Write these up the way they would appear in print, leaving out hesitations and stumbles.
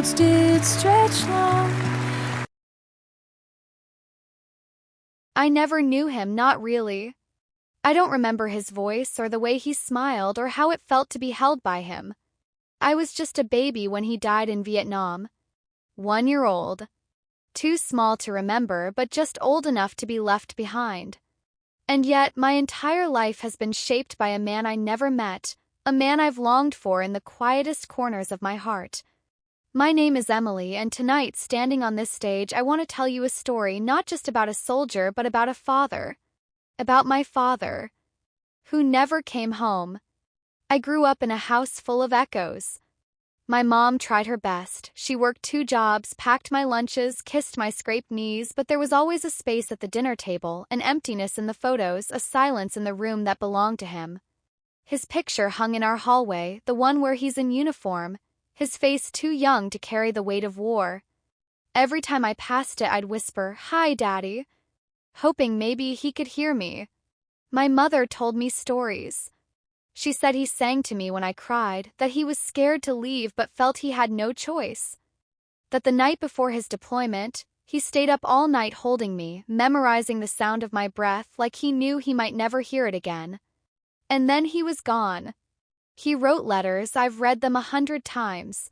clouds did stretch long. I never knew him, not really. I don't remember his voice or the way he smiled or how it felt to be held by him. I was just a baby when he died in Vietnam. 1 year old. Too small to remember, but just old enough to be left behind. And yet, my entire life has been shaped by a man I never met, a man I've longed for in the quietest corners of my heart. My name is Emily, and tonight, standing on this stage, I want to tell you a story not just about a soldier, but about a father. About my father, who never came home. I grew up in a house full of echoes. My mom tried her best. She worked 2 jobs, packed my lunches, kissed my scraped knees, but there was always a space at the dinner table, an emptiness in the photos, a silence in the room that belonged to him. His picture hung in our hallway, the one where he's in uniform, his face too young to carry the weight of war. Every time I passed it, I'd whisper, "Hi, Daddy," hoping maybe he could hear me. My mother told me stories. She said he sang to me when I cried, that he was scared to leave but felt he had no choice. That the night before his deployment, he stayed up all night holding me, memorizing the sound of my breath like he knew he might never hear it again. And then he was gone. He wrote letters, I've read them 100 times.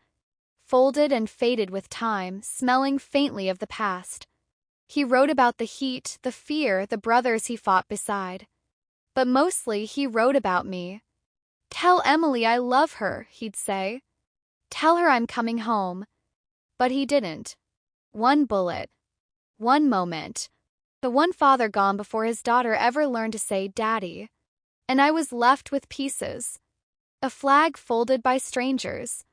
Folded and faded with time, smelling faintly of the past. He wrote about the heat, the fear, the brothers he fought beside. But mostly he wrote about me. "Tell Emily I love her," he'd say. "Tell her I'm coming home." But he didn't. One bullet. One moment. The one father gone before his daughter ever learned to say Daddy. And I was left with pieces. A flag folded by strangers.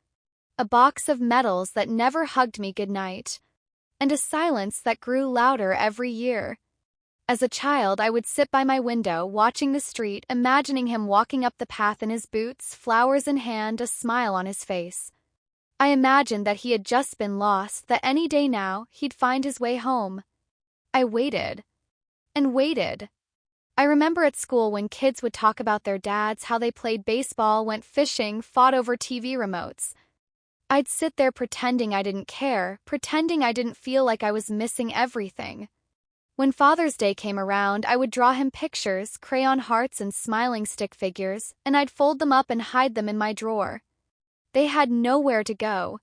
A box of medals that never hugged me goodnight. And a silence that grew louder every year. As a child, I would sit by my window, watching the street, imagining him walking up the path in his boots, flowers in hand, a smile on his face. I imagined that he had just been lost, that any day now, he'd find his way home. I waited. And waited. I remember at school when kids would talk about their dads, how they played baseball, went fishing, fought over TV remotes. I'd sit there pretending I didn't care, pretending I didn't feel like I was missing everything. When Father's Day came around, I would draw him pictures, crayon hearts and smiling stick figures, and I'd fold them up and hide them in my drawer. They had nowhere to go.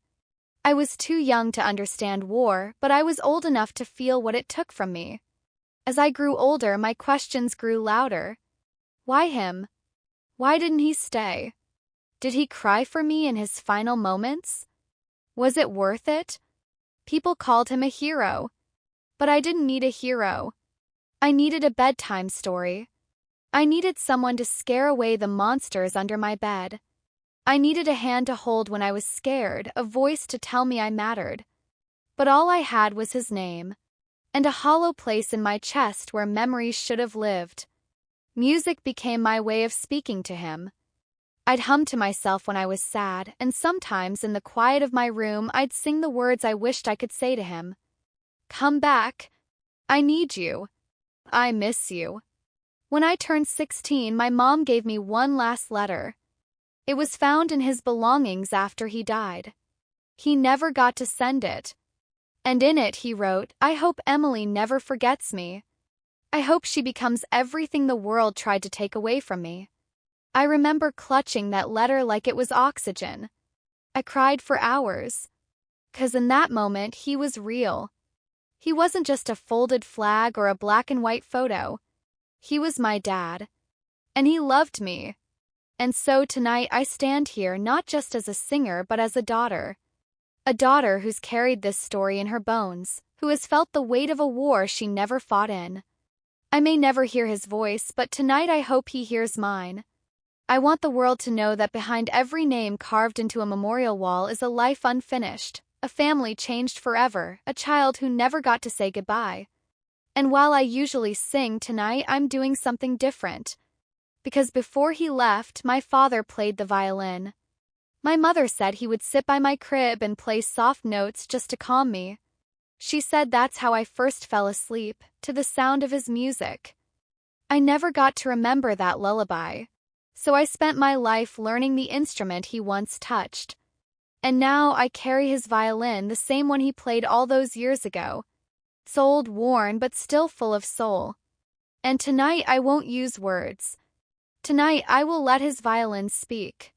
I was too young to understand war, but I was old enough to feel what it took from me. As I grew older, my questions grew louder. Why him? Why didn't he stay? Did he cry for me in his final moments? Was it worth it? People called him a hero. But I didn't need a hero. I needed a bedtime story. I needed someone to scare away the monsters under my bed. I needed a hand to hold when I was scared, a voice to tell me I mattered. But all I had was his name. And a hollow place in my chest where memories should have lived. Music became my way of speaking to him. I'd hum to myself when I was sad, and sometimes in the quiet of my room I'd sing the words I wished I could say to him. Come back. I need you. I miss you. When I turned 16, my mom gave me one last letter. It was found in his belongings after he died. He never got to send it. And in it he wrote, "I hope Emily never forgets me. I hope she becomes everything the world tried to take away from me." I remember clutching that letter like it was oxygen. I cried for hours. 'Cause in that moment he was real. He wasn't just a folded flag or a black and white photo. He was my dad. And he loved me. And so tonight I stand here not just as a singer but as a daughter. A daughter who's carried this story in her bones, who has felt the weight of a war she never fought in. I may never hear his voice, but tonight I hope he hears mine. I want the world to know that behind every name carved into a memorial wall is a life unfinished, a family changed forever, a child who never got to say goodbye. And while I usually sing tonight, I'm doing something different. Because before he left, my father played the violin. My mother said he would sit by my crib and play soft notes just to calm me. She said that's how I first fell asleep, to the sound of his music. I never got to remember that lullaby, so I spent my life learning the instrument he once touched. And now I carry his violin, the same one he played all those years ago. It's old, worn, but still full of soul. And tonight I won't use words. Tonight I will let his violin speak.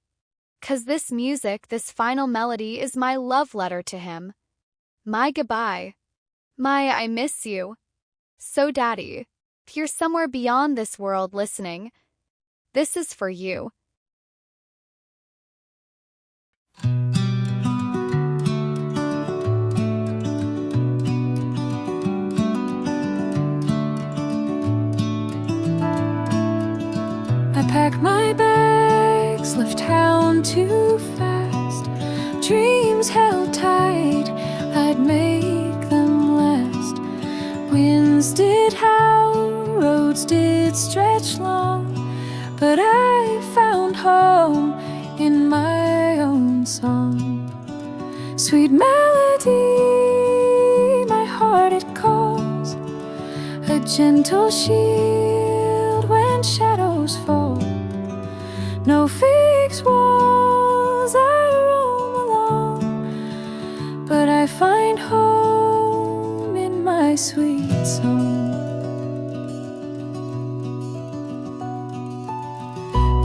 'Cause this music, this final melody, is my love letter to him. My goodbye. My I miss you. So Daddy, if you're somewhere beyond this world listening, this is for you. I pack my bags, left town too fast. Dreams held tight, I'd make them last. Winds did howl, roads did stretch long, but I found home in my own song. Sweet melody, my heart it calls, a gentle shield when shadows fall. No fixed walls, I roam along, but I find home in my sweet song.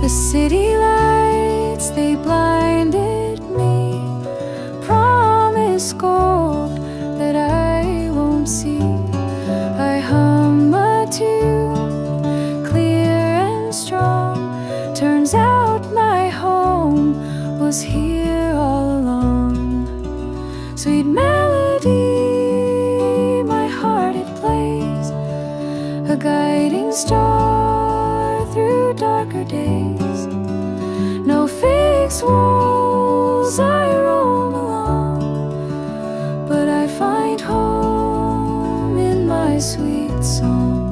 The city lights, they blinded me, promise gold that I won't see. I hum a tune, clear and strong. Turns out my home was here all along. Sweet melody, my heart it plays, a guiding star through darker days. No fixed walls, I roam along, but I find home in my sweet song.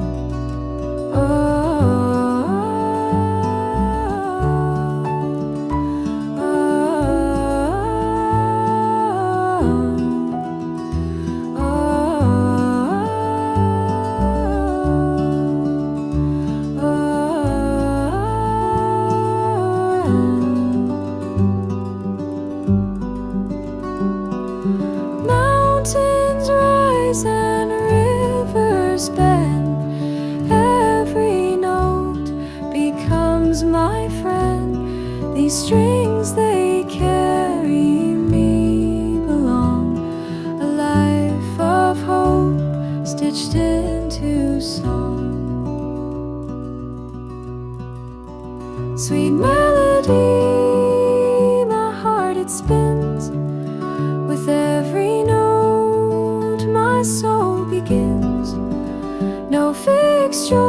Oh. Mountains rise and rivers bend, every note becomes my friend. These strings they carry me belong, a life of hope stitched into song. Sweet melody, my heart it spins, with every note my soul begins. No fixed joy,